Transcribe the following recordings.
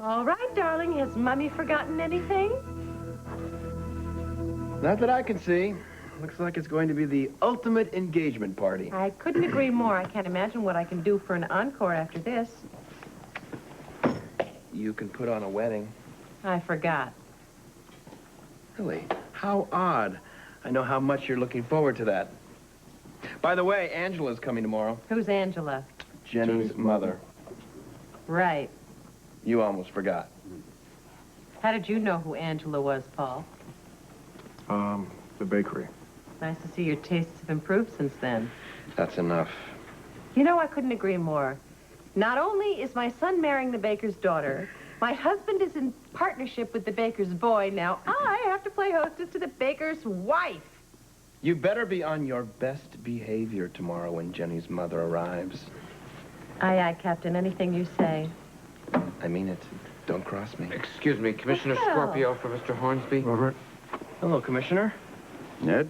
All right, darling. Has Mummy forgotten anything? Not that I can see. Looks like it's going to be the ultimate engagement party. I couldn't agree more. I can't imagine what I can do for an encore after this. You can put on a wedding. I forgot. Really? How odd. I know how much you're looking forward to that. By the way, Angela's coming tomorrow. Who's Angela? Jenny's mother. Right. You almost forgot. How did you know who Angela was, Paul? The bakery. Nice to see your tastes have improved since then. That's enough. You know, I couldn't agree more. Not only is my son marrying the baker's daughter, my husband is in partnership with the baker's boy. Now I have to play hostess to the baker's wife. You better be on your best behavior tomorrow when Jenny's mother arrives. Aye, aye, Captain. Anything you say. I mean it. Don't cross me. Excuse me, Commissioner What the hell? Scorpio for Mr. Hornsby. Robert? Hello, Commissioner. Ned,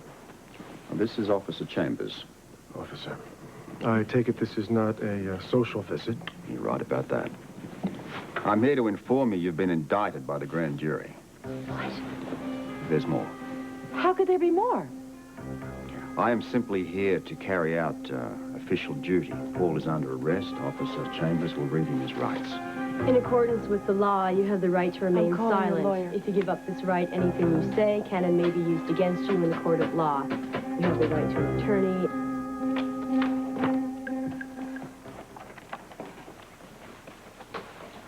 this is Officer Chambers. Officer. I take it this is not a social visit. You're right about that. I'm here to inform you you've been indicted by the grand jury. What? There's more. How could there be more? I am simply here to carry out official duty. Paul is under arrest. Officer Chambers will read him his rights. In accordance with the law, you have the right to remain calling the silent. lawyer. If you give up this right, anything you say can and may be used against you in the court of law. You have the right to an attorney.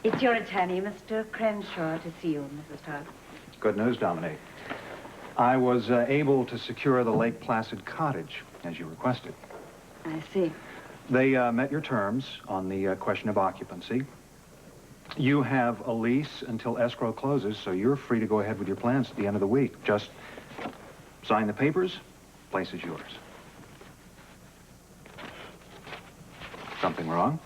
It's your attorney, Mr. Crenshaw, to see you, Mrs. Todd. Good news, Dominique. I was able to secure the Lake Placid cottage, as you requested. I see. They met your terms on the question of occupancy. You have a lease until escrow closes, so you're free to go ahead with your plans at the end of the week. Just sign the papers, place is yours. Something wrong?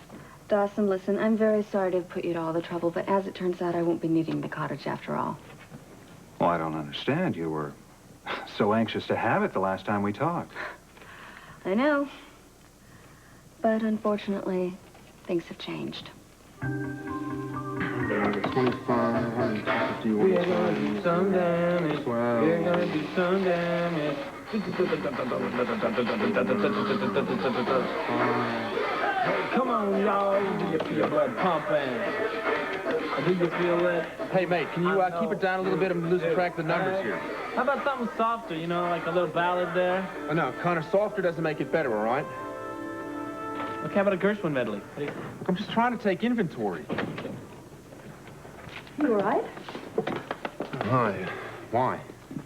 Dawson, listen, I'm very sorry to have put you to all the trouble, but as it turns out, I won't be needing the cottage after all. Well, I don't understand. You were so anxious to have it the last time we talked. I know. But unfortunately, things have changed. 25, 150, We're gonna do some damage. We're gonna do some damage. Come on, y'all. Do you feel your blood pumping? Do you feel it? Hey, mate, can you keep it down a little bit? I'm losing track of the numbers here. How about something softer, you know, like a little ballad there? Oh, no, Connor, softer doesn't make it better, all right? Okay, how about a Gershwin medley? I'm just trying to take inventory. You all right? Hi. Why?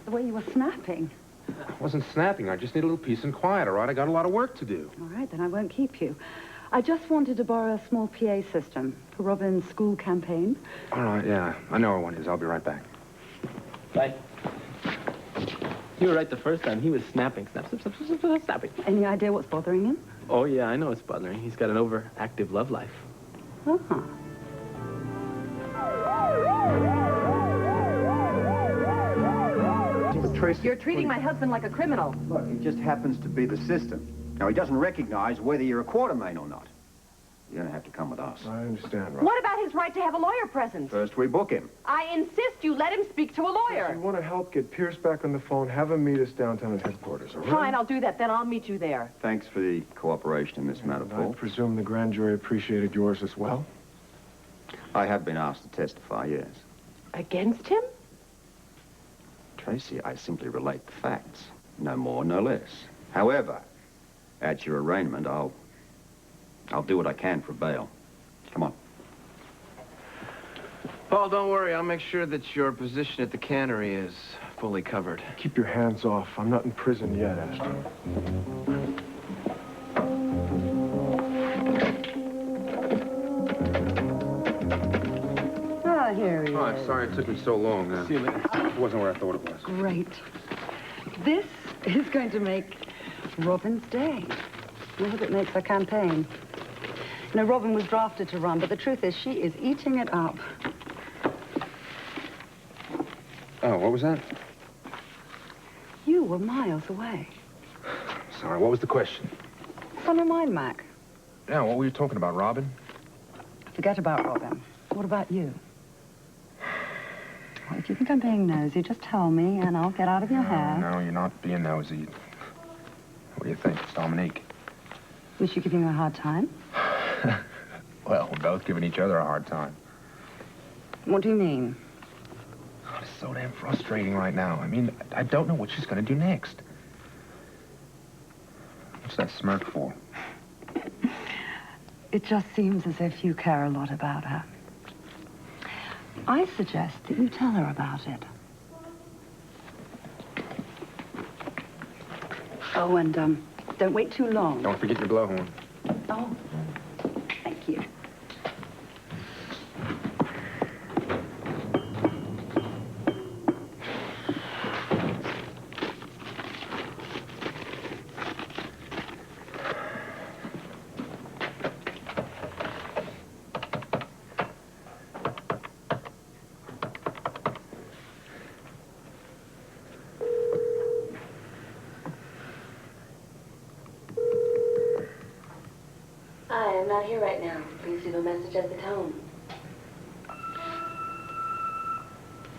The way you were snapping. I wasn't snapping. I just need a little peace and quiet, all right? I got a lot of work to do. All right, then I won't keep you. I just wanted to borrow a small PA system for Robin's school campaign. All right, yeah. I know where one is. I'll be right back. Bye. You were right the first time. He was snapping. Snap, snap, snap, snap, snap, snapping. Any idea what's bothering him? Oh, yeah, I know it's bothering. He's got an overactive love life. Uh-huh. You're treating my husband like a criminal. Look, he just happens to be the system. Now, he doesn't recognize whether you're a Quartermain or not. You're going to have to come with us. I understand, Robert. What about his right to have a lawyer present? First, we book him. I insist you let him speak to a If lawyer. you want to help get Pierce back on the phone, have him meet us downtown at headquarters, all right? Fine, I'll do that. Then I'll meet you there. Thanks for the cooperation in this matter, And I Paul. presume the grand jury appreciated yours as well? I have been asked to testify, yes. Against him? Tracy, I simply relate the facts. No more, no less. However, at your arraignment, I'll do what I can for bail. Come on. Paul, don't worry. I'll make sure that your position at the cannery is fully covered. Keep your hands off. I'm not in prison yet, Ashton. Oh, here he Oh, is. I'm sorry it took me so long. See you later. It wasn't where I thought it was. Great. This is going to make Robin's day. I hope it makes her campaign. You know, Robin was drafted to run, but the truth is she is eating it up. Oh, what was that? You were miles away. Sorry, what was the question? It's on your mind, Mac. Yeah, what were you talking about, Robin? Forget about Robin. What about you? if you think I'm being nosy, just tell me, and I'll get out of your hair. No, you're not being nosy. What do you think? It's Dominique. Was she giving you a hard time? Well, we're both giving each other a hard time. What do you mean? Oh, it's so damn frustrating right now. I mean, I don't know what she's going to do next. What's that smirk for? It just seems as if you care a lot about her. I suggest that you tell her about it. Oh, and, don't wait too long. Don't forget your blowhorn. Oh, thank you. Hi, I'm not here right now. Please leave a message at the tone.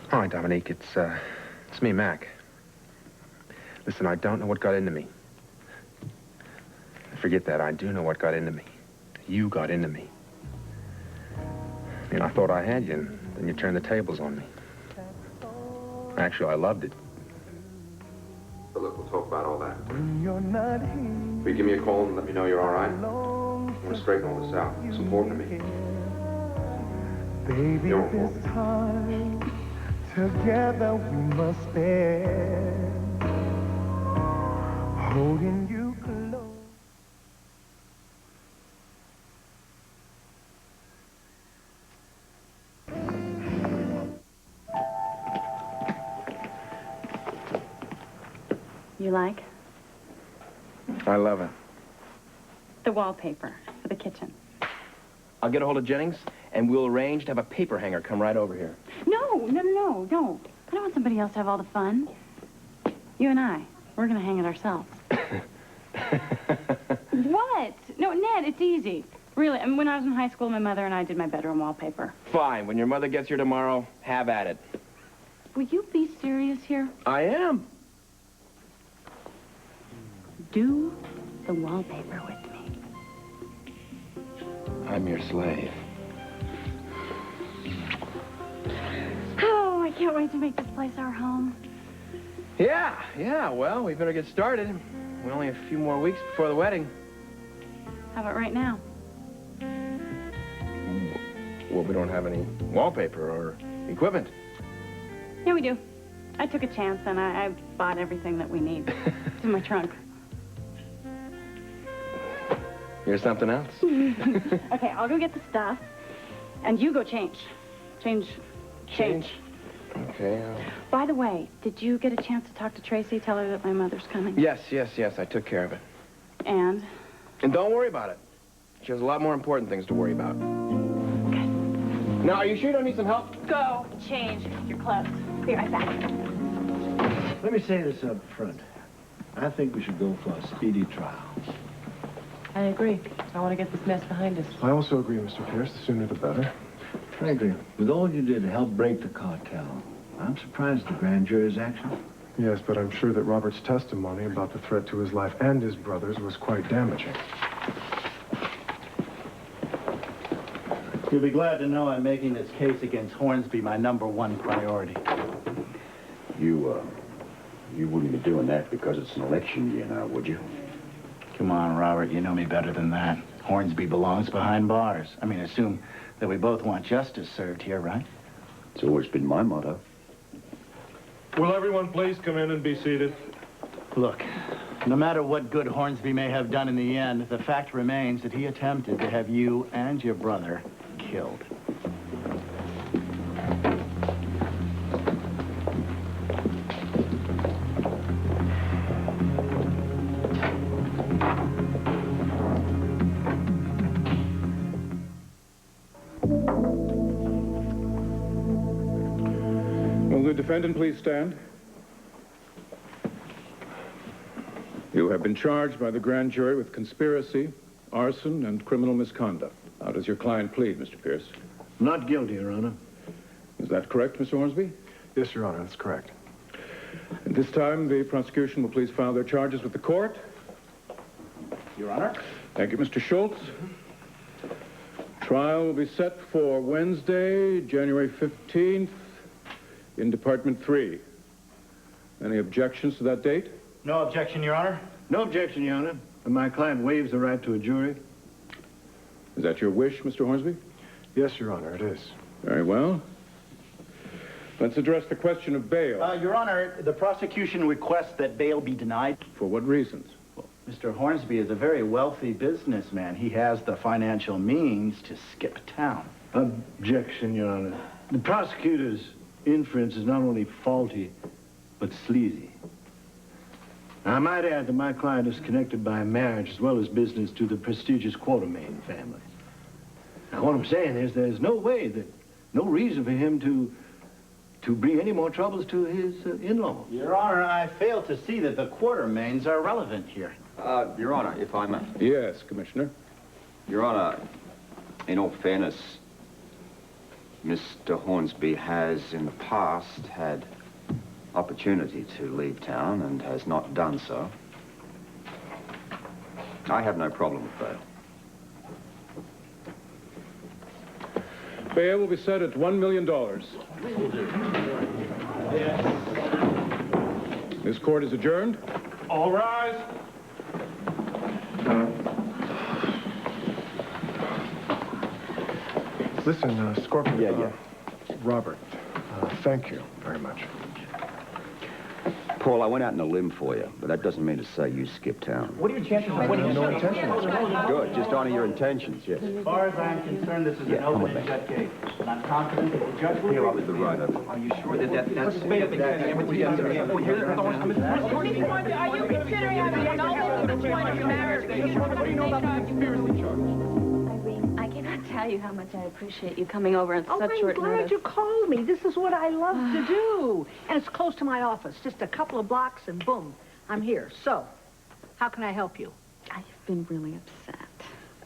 Hi, Dominique. It's me, Mac. Listen, I don't know what got into me. Forget that. I do know what got into me. You got into me. I mean, I thought I had you, and then you turned the tables on me. Actually, I loved it. But look, we'll talk about all that. Will you give me a call and let me know you're all right? I want to straighten all this out. It's important to me. Baby, this time together we must stand, holding you close. You like? I love it. The wallpaper for the kitchen. I'll get a hold of Jennings, and we'll arrange to have a paper hanger come right over here. No. I don't want somebody else to have all the fun. You and I, we're gonna hang it ourselves. What? No, Ned, it's easy. Really, I mean, when I was in high school, my mother and I did my bedroom wallpaper. Fine. When your mother gets here tomorrow, have at it. Will you be serious here? I am. Do the wallpaper with me. I'm your slave. Oh, I can't wait to make this place our home. Yeah, well, we better get started. We're only a few more weeks before the wedding. How about right now? Well, we don't have any wallpaper or equipment. Yeah, we do. I took a chance and I bought everything that we need. It's in my trunk. Here's something else. Okay, I'll go get the stuff, and you go change. Change. Okay. By the way, did you get a chance to talk to Tracy? Tell her that my mother's coming? Yes, I took care of it. And? And don't worry about it. She has a lot more important things to worry about. Okay. Now, are you sure you don't need some help? Go change your clothes. Be right back. Let me say this up front. I think we should go for a speedy trial. I agree. I want to get this mess behind us. I also agree, Mr. Pierce. The sooner the better. Frankly, with all you did to help break the cartel, I'm surprised at the grand jury's action. Yes, but I'm sure that Robert's testimony about the threat to his life and his brother's was quite damaging. You'll be glad to know I'm making this case against Hornsby my #1 priority. You wouldn't be doing that because it's an election year now, would you? Come on, Robert, you know me better than that. Hornsby belongs behind bars. I mean, assume that we both want justice served here, right? It's always been my motto. Will everyone please come in and be seated? Look, no matter what good Hornsby may have done in the end, the fact remains that he attempted to have you and your brother killed. Will the defendant please stand? You have been charged by the grand jury with conspiracy, arson, and criminal misconduct. How does your client plead, Mr. Pierce? Not guilty, Your Honor. Is that correct, Mr. Hornsby? Yes, Your Honor, that's correct. At this time, the prosecution will please file their charges with the court. Your Honor. Thank you, Mr. Schultz. Trial will be set for Wednesday, January 15th, in Department 3. Any objections to that date? No objection, Your Honor. No objection, Your Honor. And my client waives the right to a jury. Is that your wish, Mr. Hornsby? Yes, Your Honor, it is. Very well. Let's address the question of bail. Your Honor, the prosecution requests that bail be denied. For what reasons? Well, Mr. Hornsby is a very wealthy businessman. He has the financial means to skip town. Objection, Your Honor. The prosecutor's inference is not only faulty, but sleazy. I might add that my client is connected by marriage as well as business to the prestigious Courtroom family. Now, what I'm saying is there's no reason for him to bring any more troubles to his in-laws. Your Honor, I fail to see that the Quartermains are relevant here. Your Honor, if I may. Yes, Commissioner. Your Honor, in all fairness, Mr. Hornsby has in the past had opportunity to leave town and has not done so. I have no problem with bail. Bail will be set at $1 million. This court is adjourned. All rise. Listen, Scorpion. Robert, thank you very much. Paul, I went out on a limb for you, but that doesn't mean to say you skip town. What are your chances of winning? No intentions. Good, just honor your intentions, yes. As far as I'm concerned, this is an come with open me. shut case. And I'm confident that the judge will Here with the right of it. Are you sure that that's... Are you considering having annulment of the joint of marriage? What do you know about the conspiracy charge? I cannot tell you how much I appreciate you coming over on such short I'm glad notice. you called me. This is what I love to do. And it's close to my office. Just a couple of blocks and boom, I'm here. So, how can I help you? I've been really upset.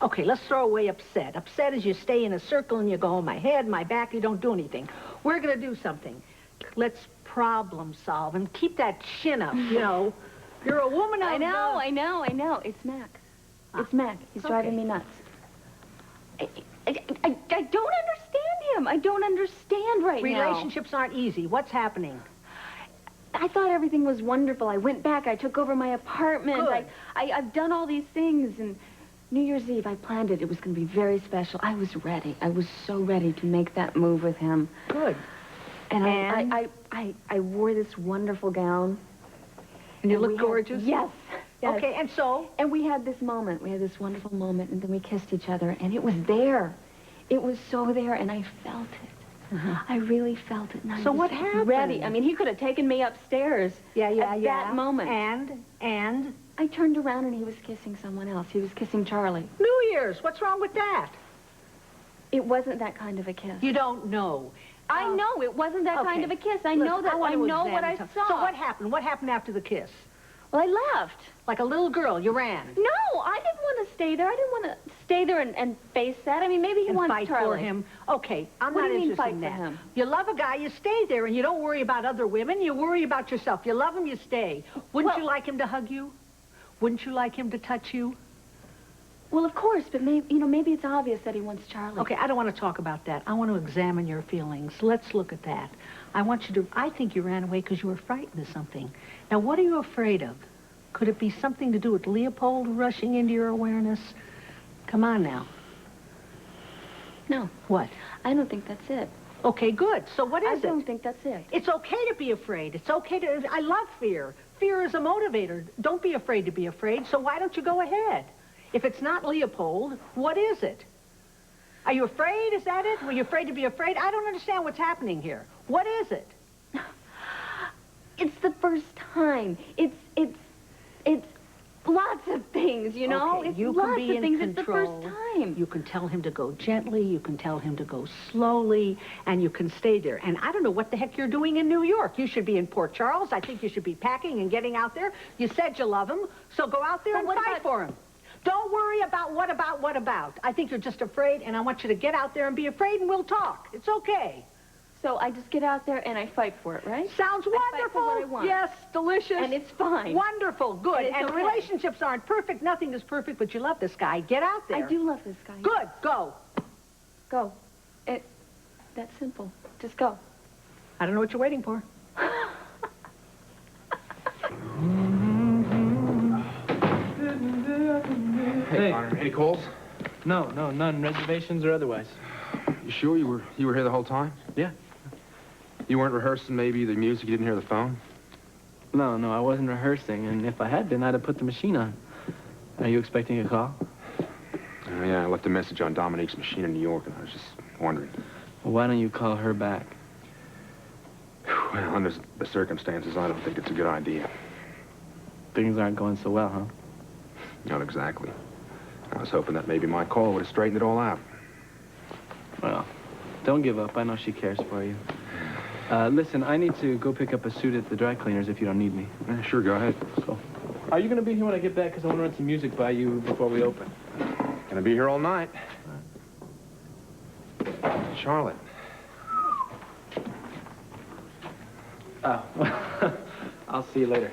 Okay, let's throw away upset. Upset is you stay in a circle and you go, my head, my back, you don't do anything. We're going to do something. Let's problem solve and keep that chin up, you know. You're a woman I know. It's Mac. It's Mac. He's driving me nuts. I don't understand him. I don't understand right now. Relationships aren't easy. What's happening? I thought everything was wonderful. I went back. I took over my apartment. Good. I've done all these things. And New Year's Eve, I planned it. It was going to be very special. I was ready. I was so ready to make that move with him. Good. And I wore this wonderful gown. And you look gorgeous? Yes. Okay, and so? And we had this moment. We had this wonderful moment, and then we kissed each other, and it was there. It was so there, and I felt it. I really felt it. And So I was what happened? ready. I mean, he could have taken me upstairs at that moment. And? I turned around, and he was kissing someone else. He was kissing Charlie. New Year's. What's wrong with that? It wasn't that kind of a kiss. You don't know. I know. It wasn't that kind of a kiss. I know that. I know what I saw. So what happened? What happened after the kiss? Well, I left. Like a little girl, you ran. No, I didn't want to stay there. I didn't want to stay there and face that. I mean, maybe he wants fight Charlie. for him. Okay, I'm What not do you mean interested fight in for that. him? You love a guy, you stay there, and you don't worry about other women. You worry about yourself. You love him, you stay. Wouldn't you like him to hug you? Wouldn't you like him to touch you? Well, of course, but maybe it's obvious that he wants Charlie. Okay, I don't want to talk about that. I want to examine your feelings. Let's look at that. I think you ran away because you were frightened of something. Now, what are you afraid of? Could it be something to do with Leopold rushing into your awareness? Come on now. No. What? I don't think that's it. Okay, good. So what is it? I don't think that's it. It's okay to be afraid. It's okay to... I love fear. Fear is a motivator. Don't be afraid to be afraid, so why don't you go ahead? If it's not Leopold, what is it? Are you afraid? Is that it? Were you afraid to be afraid? I don't understand what's happening here. What is it? It's the first time. It's lots of things, you know? Okay, it's you lots can be of things. in control. It's the first time. You can tell him to go gently. You can tell him to go slowly, and you can stay there. And I don't know what the heck you're doing in New York. You should be in Port Charles. I think you should be packing and getting out there. You said you love him, so go out there and fight for him. Don't worry about what about. I think you're just afraid, and I want you to get out there and be afraid, and we'll talk. It's okay. So I just get out there and I fight for it, right? Sounds I fight for wonderful. what I want. Yes, delicious. And it's fine. Wonderful, good. And it's And okay. relationships aren't perfect. Nothing is perfect, but you love this guy. Get out there. I do love this guy. Good, go. Go. That's simple. Just go. I don't know what you're waiting for. Hey, Connor, any calls? No, none. Reservations or otherwise. You sure you were here the whole time? Yeah. You weren't rehearsing maybe the music, you didn't hear the phone? No, I wasn't rehearsing, and if I had been, I'd have put the machine on. Are you expecting a call? Oh, yeah, I left a message on Dominique's machine in New York, and I was just wondering. Well, why don't you call her back? Well, under the circumstances, I don't think it's a good idea. Things aren't going so well, huh? Not exactly. I was hoping that maybe my call would have straightened it all out. Well, don't give up. I know she cares for you. Listen, I need to go pick up a suit at the dry cleaners if you don't need me. Yeah, sure, go ahead. Cool. Are you going to be here when I get back? Because I want to run some music by you before we open. Gonna be here all night. Charlotte. Oh, I'll see you later.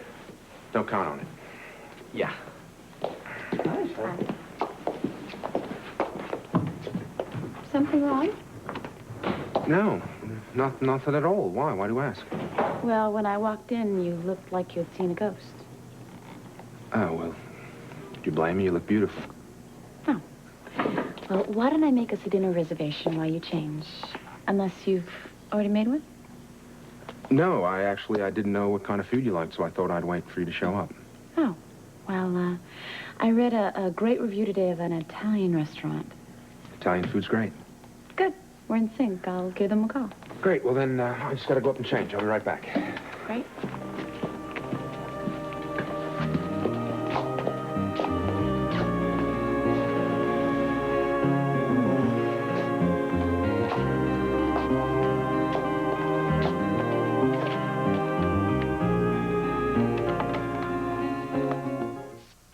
Don't count on it. Yeah. Something wrong? No, nothing at all. Why? Why do you ask? Well, when I walked in, you looked like you had seen a ghost. Oh, well, do you blame me? You look beautiful. Oh. Well, why don't I make us a dinner reservation while you change? Unless you've already made one? No, I didn't know what kind of food you liked, so I thought I'd wait for you to show up. Oh. Well, I read a great review today of an Italian restaurant. Italian food's great. Good. We're in sync. I'll give them a call. Great. Well, then, I just gotta go up and change. I'll be right back. Great.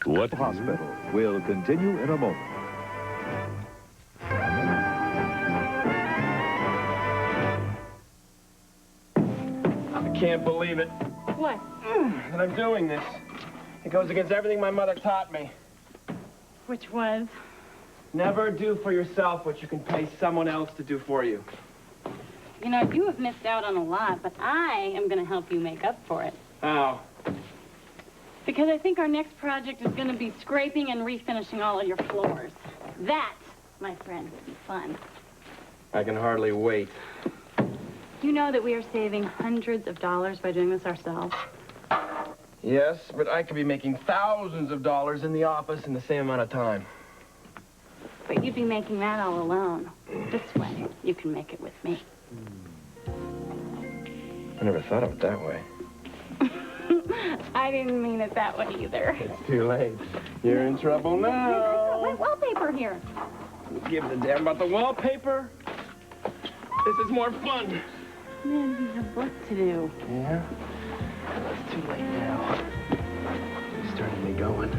What hospital will continue in a moment. I can't believe it. What? That I'm doing this. It goes against everything my mother taught me. Which was? Never do for yourself what you can pay someone else to do for you. You know, you have missed out on a lot, but I am going to help you make up for it. How? Because I think our next project is going to be scraping and refinishing all of your floors. That, my friend, will be fun. I can hardly wait. You know that we are saving hundreds of dollars by doing this ourselves. Yes, but I could be making thousands of dollars in the office in the same amount of time. But you'd be making that all alone. This way, you can make it with me. I never thought of it that way. I didn't mean it that way either. It's too late. You're in trouble now. My wallpaper here. Give a damn about the wallpaper. This is more fun. Man, we have work to do. Yeah? It's too late now. It's starting me going.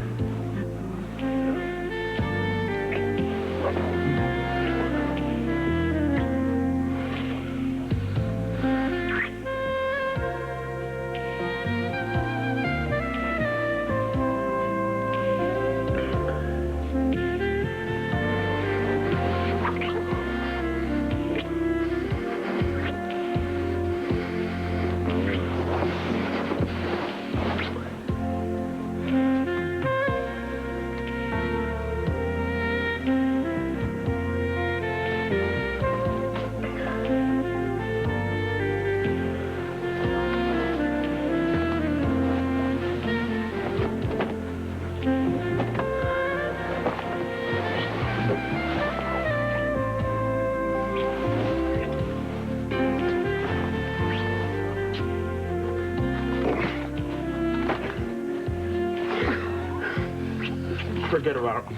Forget about it.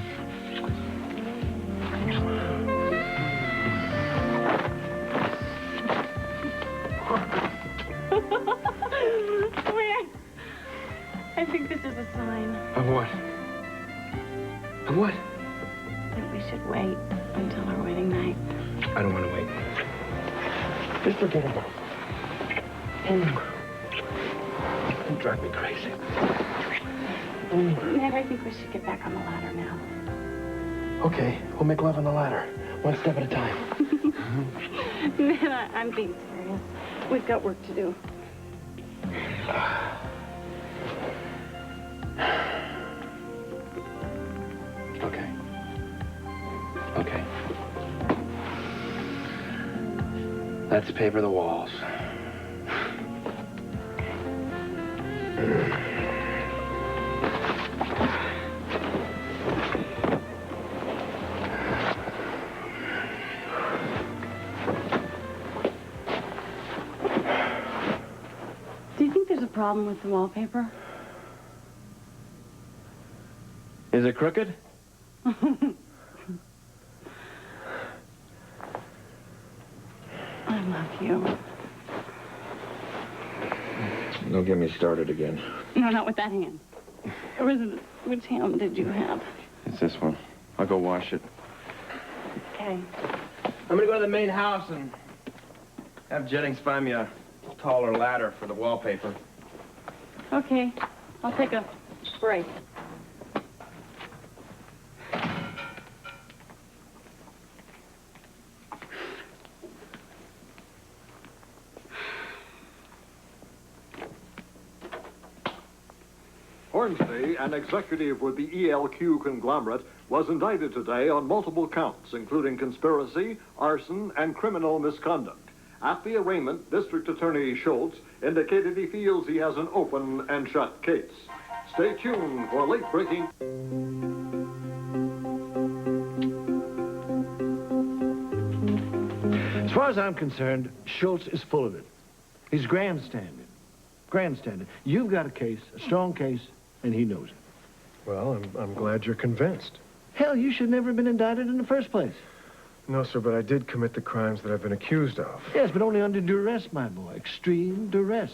Man, I think this is a sign Of what? Of what? that we should wait until our wedding night. I don't want to wait. Just forget about it. Don't drive me crazy. Ned, I think we should get back on the ladder now. Okay, we'll make love on the ladder. One step at a time. Ned, I'm being serious. We've got work to do. Okay. Okay. Let's paper the walls. Do you think there's a problem with the wallpaper? Is it crooked? I love you. Don't get me started again. No, not with that hand. Which hand did you have? It's this one. I'll go wash it. Okay. I'm gonna go to the main house and have Jennings find me a taller ladder for the wallpaper. Okay. I'll take a break. Hornsby, an executive with the ELQ conglomerate, was indicted today on multiple counts, including conspiracy, arson, and criminal misconduct. At the arraignment, District Attorney Schultz indicated he feels he has an open and shut case. Stay tuned for late-breaking... As far as I'm concerned, Schultz is full of it. He's grandstanding. Grandstanding. You've got a case, a strong case, and he knows it. Well, I'm glad you're convinced. Hell, you should never have been indicted in the first place. No, sir, but I did commit the crimes that I've been accused of. Yes, but only under duress, my boy. Extreme duress.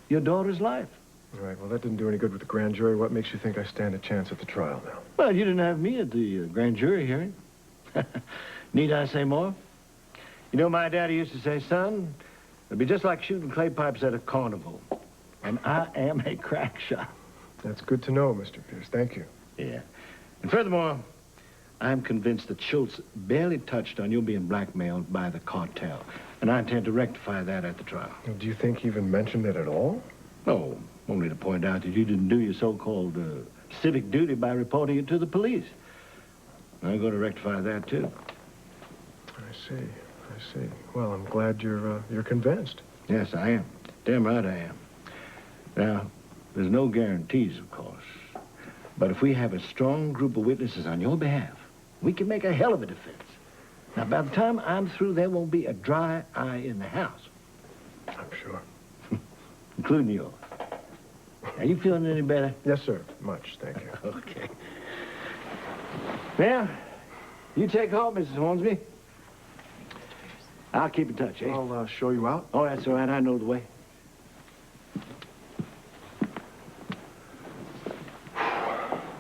Your daughter's life. All right, well, that didn't do any good with the grand jury. What makes you think I stand a chance at the trial now? Well, you didn't have me at the grand jury hearing. Need I say more? You know, my daddy used to say, son, it'd be just like shooting clay pipes at a carnival. And I am a crack shot. That's good to know, Mr. Pierce. Thank you. Yeah. And furthermore, I'm convinced that Schultz barely touched on you being blackmailed by the cartel. And I intend to rectify that at the trial. Well, do you think he even mentioned it at all? No, only to point out that you didn't do your so-called civic duty by reporting it to the police. I'm going to rectify that, too. I see. I see. Well, I'm glad you're convinced. Yes, I am. Damn right I am. Now, there's no guarantees, of course. But if we have a strong group of witnesses on your behalf, we can make a hell of a defense. Now, by the time I'm through, there won't be a dry eye in the house. I'm sure. Including yours. Are you feeling any better? Yes, sir. Much, thank you. Okay. Well, you take home, Mrs. Hornsby. I'll keep in touch, eh? I'll show you out. Oh, that's all right. I know the way.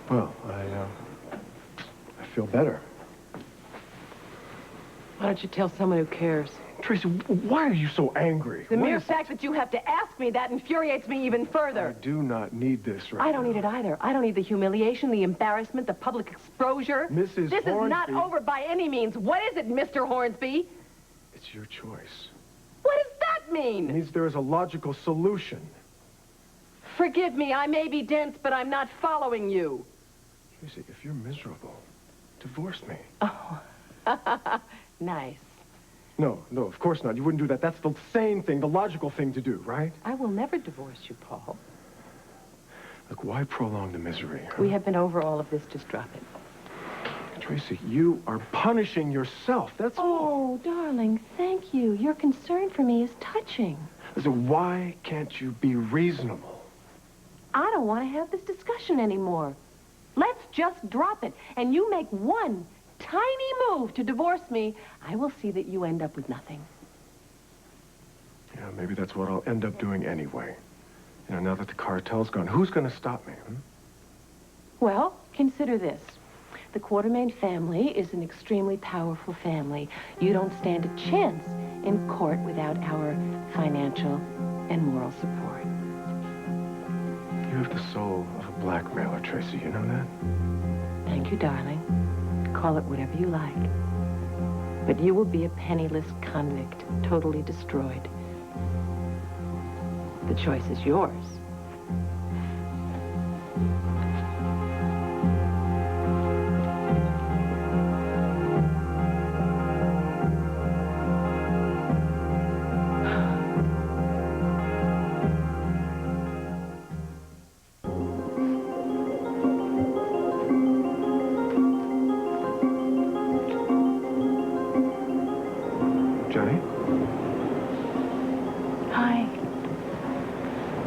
Well, I feel better. Why don't you tell someone who cares? Tracy, why are you so angry? The mere fact that you have to ask me that infuriates me even further. I do not need this right I don't need it either. I don't need the humiliation, the embarrassment, the public exposure. Mrs. This Hornsby. is not over by any means. What is it, Mr. Hornsby? It's your choice. What does that mean? It means there is a logical solution. Forgive me, I may be dense, but I'm not following you. Tracy, if you're miserable, divorce me. Oh, nice. No, of course not. You wouldn't do that. That's the sane thing, the logical thing to do, right? I will never divorce you, Paul. Look, why prolong the misery? Huh? We have been over all of this. Just drop it. Tracy, you are punishing yourself. That's all. Oh, darling, thank you. Your concern for me is touching. So why can't you be reasonable? I don't want to have this discussion anymore. Let's just drop it. And you make one tiny move to divorce me, I will see that you end up with nothing. Yeah, maybe that's what I'll end up doing anyway. You know, now that the cartel's gone, who's going to stop me? Hmm? Well, consider this. The Quartermain family is an extremely powerful family. You don't stand a chance in court without our financial and moral support. You have the soul of a blackmailer, Tracy. You know that? Thank you, darling. Call it whatever you like. But you will be a penniless convict, totally destroyed. The choice is yours.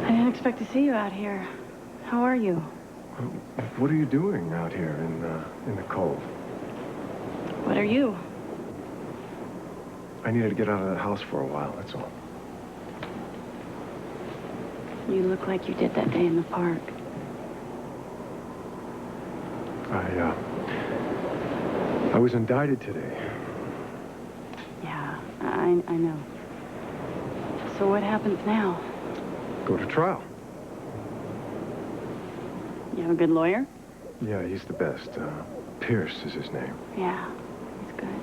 I didn't expect to see you out here. How are you? What are you doing out here in the cold? What are you? I needed to get out of the house for a while, that's all. You look like you did that day in the park. I was indicted today. Yeah, I know. So what happens now? Go to trial. You have a good lawyer? Yeah, he's the best. Pierce is his name. Yeah, he's good.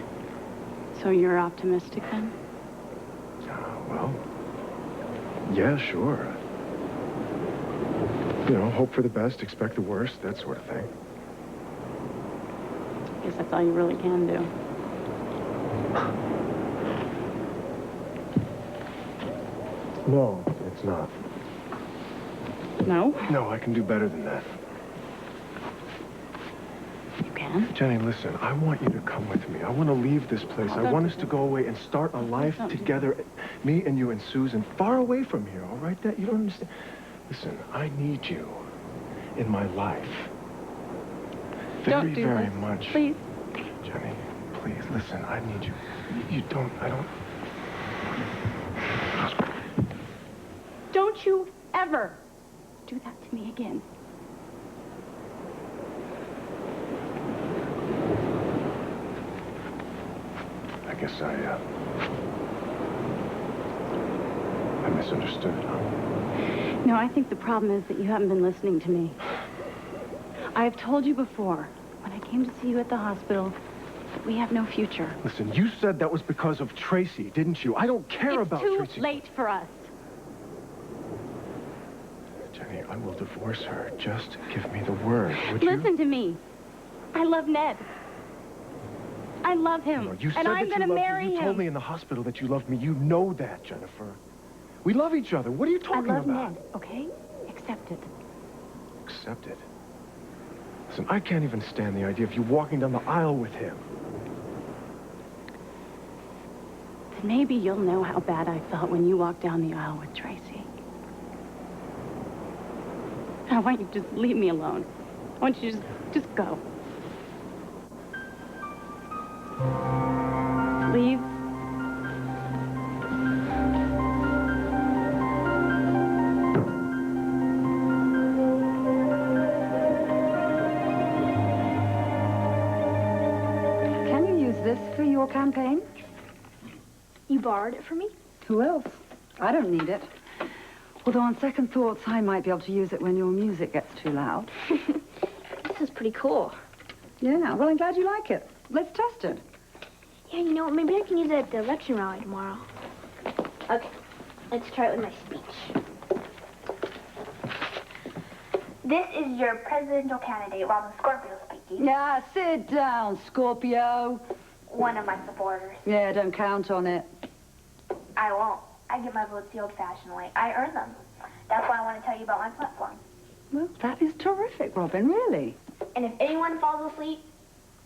So you're optimistic then? Well, yeah, sure. You know, hope for the best, expect the worst, that sort of thing. I guess that's all you really can do. No, it's not. No? No, I can do better than that. You can? Jenny, listen, I want you to come with me. I want to leave this place. I want us to go away and start a life together. Me and you and Susan, far away from here, all right? That you don't understand. Listen, I need you in my life. Very, very much. Please. Jenny, please, listen, I need you. I don't... Don't you ever do that to me again. I guess I misunderstood, huh? No, I think the problem is that you haven't been listening to me. I have told you before, when I came to see you at the hospital, that we have no future. Listen, you said that was because of Tracy, didn't you? I don't care about Tracy. It's too late for us. Jenny, I will divorce her. Just give me the word, would you? Listen to me. I love Ned. I love him. No, you said and I'm that going to marry him. You told me in the hospital that you loved me. You know that, Jennifer. We love each other. What are you talking about? I love Ned, okay? Accept it. Accept it? Listen, I can't even stand the idea of you walking down the aisle with him. Then maybe you'll know how bad I felt when you walked down the aisle with Tracy. I want you to just leave me alone. I want you to just go. Leave. Can you use this for your campaign? You borrowed it from me? Who else? I don't need it. Although on second thoughts, I might be able to use it when your music gets too loud. This is pretty cool. Yeah, well, I'm glad you like it. Let's test it. Yeah, you know, maybe I can use it at the election rally tomorrow. Okay, let's try it with my speech. This is your presidential candidate, Robin Scorpio, speaking. Yeah, sit down, Scorpio. One of my supporters. Yeah, don't count on it. I won't. I get my votes the old-fashioned way. I earn them. That's why I want to tell you about my platform. Well, that is terrific, Robin, really. And if anyone falls asleep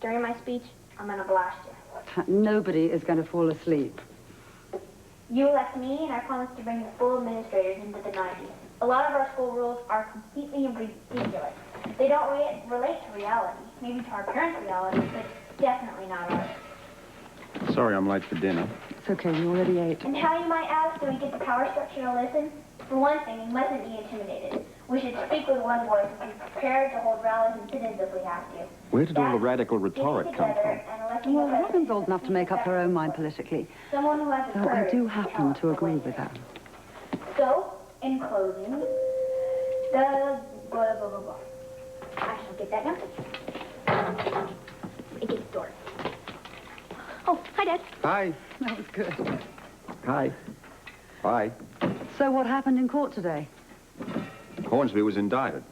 during my speech, I'm going to blast you. Nobody is going to fall asleep. You elect me, and I promise to bring the school administrators into the 90s. A lot of our school rules are completely ridiculous. They don't relate to reality. Maybe to our parents' reality, but definitely not ours. Sorry I'm late for dinner. It's okay, you already ate. And how, you might ask, do we get the power structure to listen? For one thing, we mustn't be intimidated. We should speak with one voice and be prepared to hold rallies and sit-ins if we have to. Where did all the radical rhetoric come from? Well, Robin's old enough to make up her own mind politically. Someone who has the So I courage do happen to agree with her. So, in closing, the blah, blah, blah, blah. I shall get that now. It gets door. Oh, hi, Dad. Hi. That was good. Hi. Hi. So what happened in court today? Hornsby was indicted.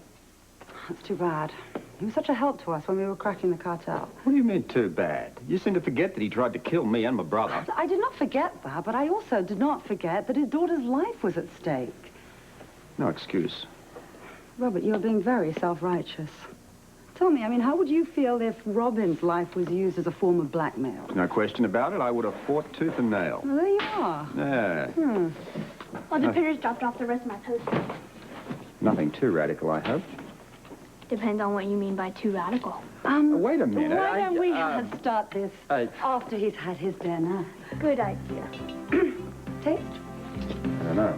That's too bad. He was such a help to us when we were cracking the cartel. What do you mean, too bad? You seem to forget that he tried to kill me and my brother. I did not forget that, but I also did not forget that his daughter's life was at stake. No excuse. Robert, you're being very self-righteous. Tell me, I mean, how would you feel if Robin's life was used as a form of blackmail? No question about it. I would have fought tooth and nail. Well, there you are. Yeah. Well, the printers dropped off the rest of my posters. Nothing too radical, I hope. Depends on what you mean by too radical. Wait a minute. Why don't we start this after he's had his dinner? Good idea. Taste? I don't know.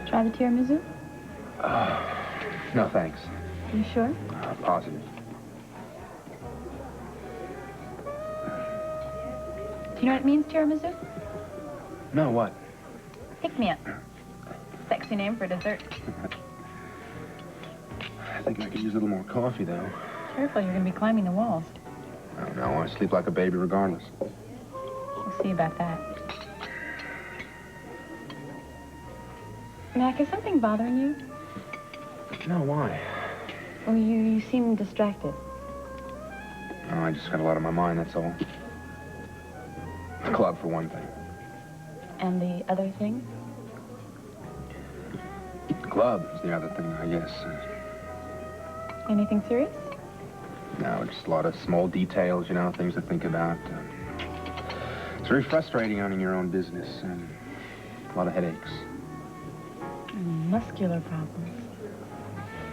Try the tiramisu? No, thanks. You sure? Positive. Do you know what it means, tiramisu? No, what? Pick-me-up. Sexy name for dessert. I think I could use a little more coffee, though. Careful, you're going to be climbing the walls. I don't know. I sleep like a baby regardless. We'll see about that. Mac, is something bothering you? No, why? Well, you seem distracted. Oh, I just got a lot on my mind, that's all. The club, for one thing. And the other thing? The club is the other thing, I guess. Anything serious? No, just a lot of small details, you know, things to think about. It's very frustrating owning your own business, and a lot of headaches. Muscular problems.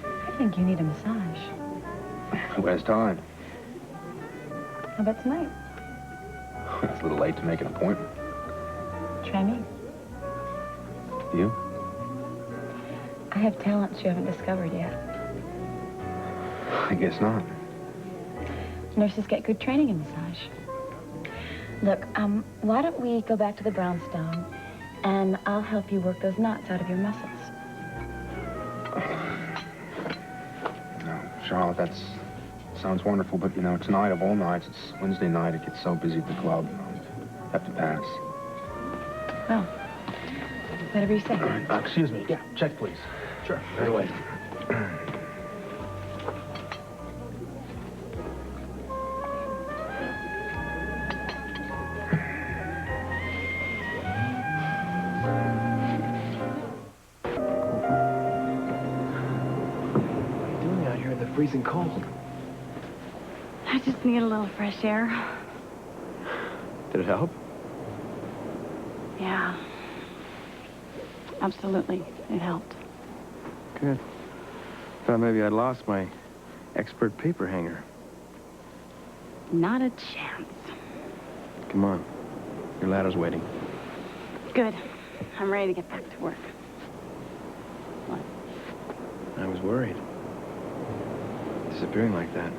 I think you need a massage. Who has time? How about tonight? It's a little late to make an appointment. Try me. You? I have talents you haven't discovered yet. I guess not. Nurses get good training in massage. Look, why don't we go back to the brownstone, and I'll help you work those knots out of your muscles. No, Charlotte, sounds wonderful, but, you know, tonight of all nights, it's Wednesday night, it gets so busy at the club, I have to pass. Well, whatever you say. All right, excuse me. Yeah, check, please. Sure, right away. Freezing cold. I just need a little fresh air. Did it help? Yeah. Absolutely. It helped. Good. Thought maybe I'd lost my expert paper hanger. Not a chance. Come on. Your ladder's waiting. Good. I'm ready to get back to work. What? I was worried. Disappearing like that.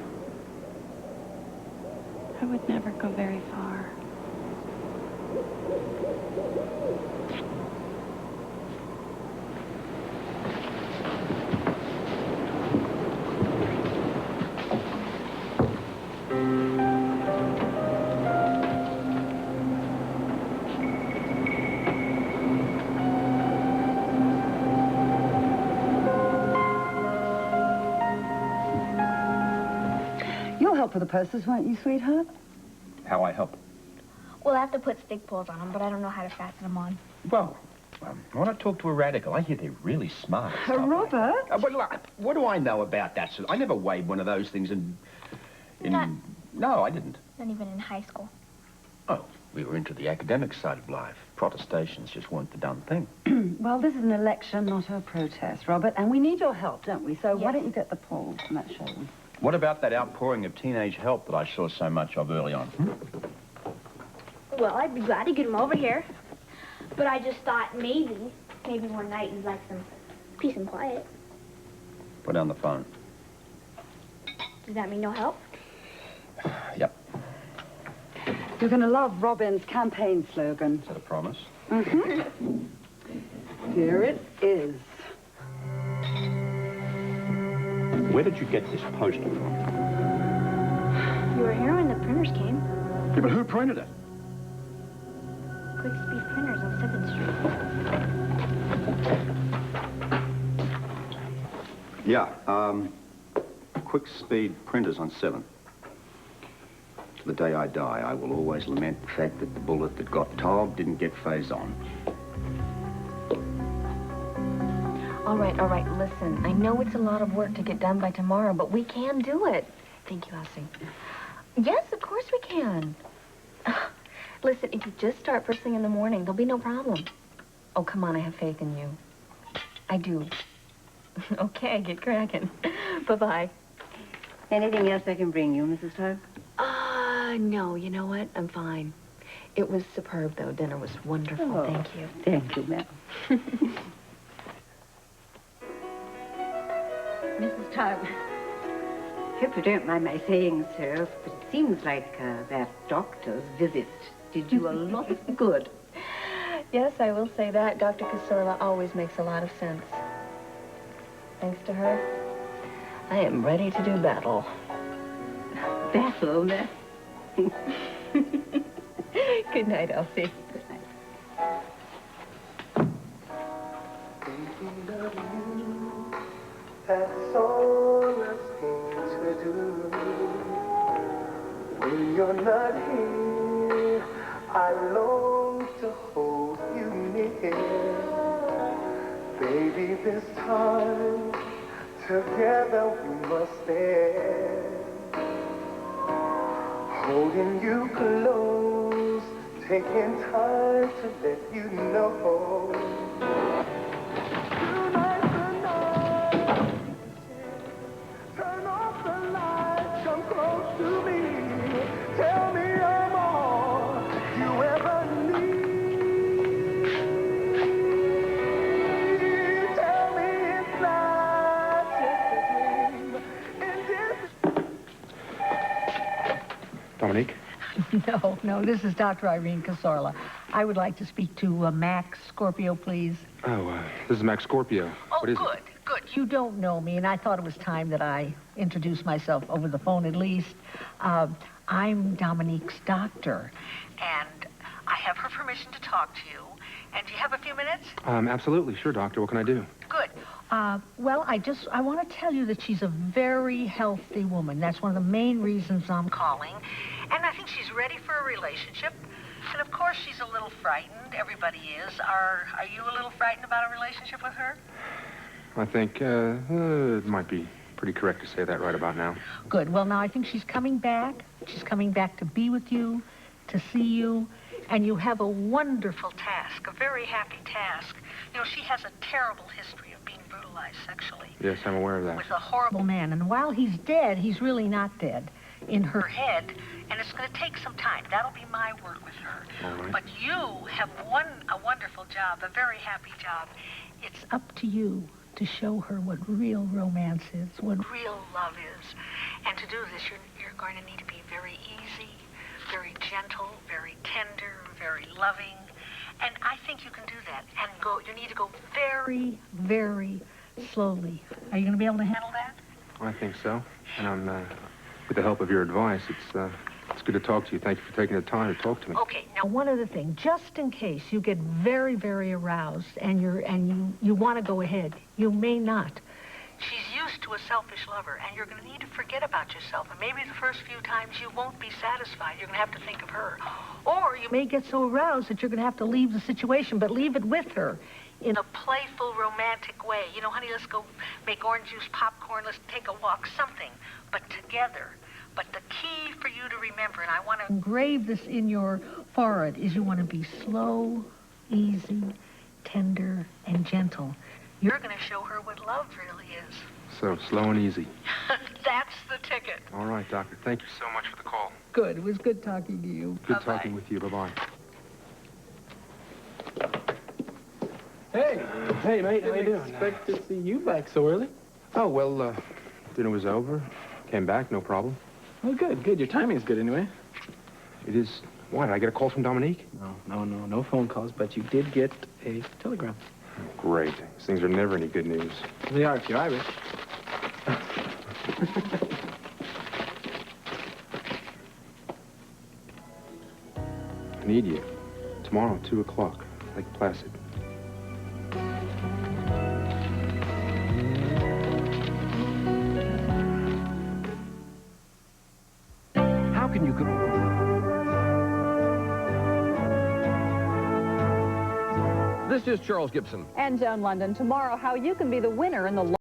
I would never go very far. You'll help with the posters, won't you, sweetheart? How I help? We'll have to put stick poles on them, but I don't know how to fasten them on. Well, why not talk to a radical? I hear they're really smart. Robert? But look, what do I know about that? I never weighed one of those things in... No, I didn't. Not even in high school. Oh, we were into the academic side of life. Protestations just weren't the done thing. Well, this is an election, not a protest, Robert, and we need your help, don't we? So why Yes. don't you get the poles and that show them? What about that outpouring of teenage help that I saw so much of early on? Well, I'd be glad to get him over here. But I just thought maybe one night you'd like some peace and quiet. Put down the phone. Does that mean no help? Yep. You're going to love Robin's campaign slogan. Is that a promise? Mm-hmm. Here it is. Where did you get this poster from? You were here when the printers came. Yeah, but who printed it? Quick Speed Printers on 7th Street. Yeah, Quick Speed Printers on 7th. To the day I die, I will always lament the fact that the bullet that got Tob didn't get Faison. All right, listen. I know it's a lot of work to get done by tomorrow, but we can do it. Thank you, Elsie. Yes, of course we can. Listen, if you just start first thing in the morning, there'll be no problem. Oh, come on, I have faith in you. I do. Okay, get cracking. Bye-bye. Anything else I can bring you, Mrs. Todd? No, you know what? I'm fine. It was superb, though. Dinner was wonderful. Oh, thank you. Thank you, ma'am. Mrs. Todd, hope you don't mind my saying so, but it seems like that doctor's visit did you a lot of good. Yes, I will say that. Dr. Casorla always makes a lot of sense. Thanks to her, I am ready to do battle. Battle, ma'am. Good night, Elsie. Good night. That's all I seem to do. When you're not here, I long to hold you near. Baby, this time together we must stand. Holding you close, taking time to let you know. Turn off the lights, come close to me. Tell me I'm all you ever need. Tell me it's not just a dream. Dominique? No, this is Dr. Irene Casorla. I would like to speak to Max Scorpio, please. Oh, this is Max Scorpio. What is good. You don't know me, and I thought it was time that I introduced myself over the phone at least. I'm Dominique's doctor, and I have her permission to talk to you. And do you have a few minutes? Absolutely. Sure, doctor. What can I do? Good. Well, I want to tell you that she's a very healthy woman. That's one of the main reasons I'm calling. And I think she's ready for a relationship. And of course, she's a little frightened. Everybody is. Are you a little frightened about a relationship with her? I think it might be pretty correct to say that right about now. Good. Well, now I think she's coming back. She's coming back to be with you, to see you. And you have a wonderful task, a very happy task. You know, she has a terrible history of being brutalized sexually. Yes, I'm aware of that. With a horrible man. And while he's dead, he's really not dead in her head. And it's going to take some time. That'll be my work with her. All right. But you have a wonderful job, a very happy job. It's up to you to show her what real romance is, what real love is. And to do this, you're going to need to be very easy, very gentle, very tender, very loving. And I think you can do that. And you need to go very, very slowly. Are you going to be able to handle that? I think so. And I'm, with the help of your advice, it's good to talk to you. Thank you for taking the time to talk to me. Okay, now one other thing, just in case you get very, very aroused and you want to go ahead, you may not. She's used to a selfish lover, and you're going to need to forget about yourself. And maybe the first few times you won't be satisfied. You're going to have to think of her. Or you may get so aroused that you're going to have to leave the situation, but leave it with her in a playful, romantic way. You know, honey, let's go make orange juice, popcorn, let's take a walk, something, but together. But the key for you to remember, and I want to engrave this in your forehead, is you want to be slow, easy, tender, and gentle. You're going to show her what love really is. So, slow and easy. That's the ticket. All right, doctor. Thank you so much for the call. Good. It was good talking to you. Good talking with you. Bye-bye. Hey, mate, how you doing? Didn't expect to see you back so early. Oh, well, dinner was over. Came back, no problem. Oh, good, good. Your timing is good anyway. It is... What, did I get a call from Dominique? No phone calls, but you did get a telegram. Great. These things are never any good news. They are if you're Irish. I need you. Tomorrow, 2 o'clock. Lake Placid. How can you... This is Charles Gibson. And Joan London. Tomorrow, how you can be the winner in the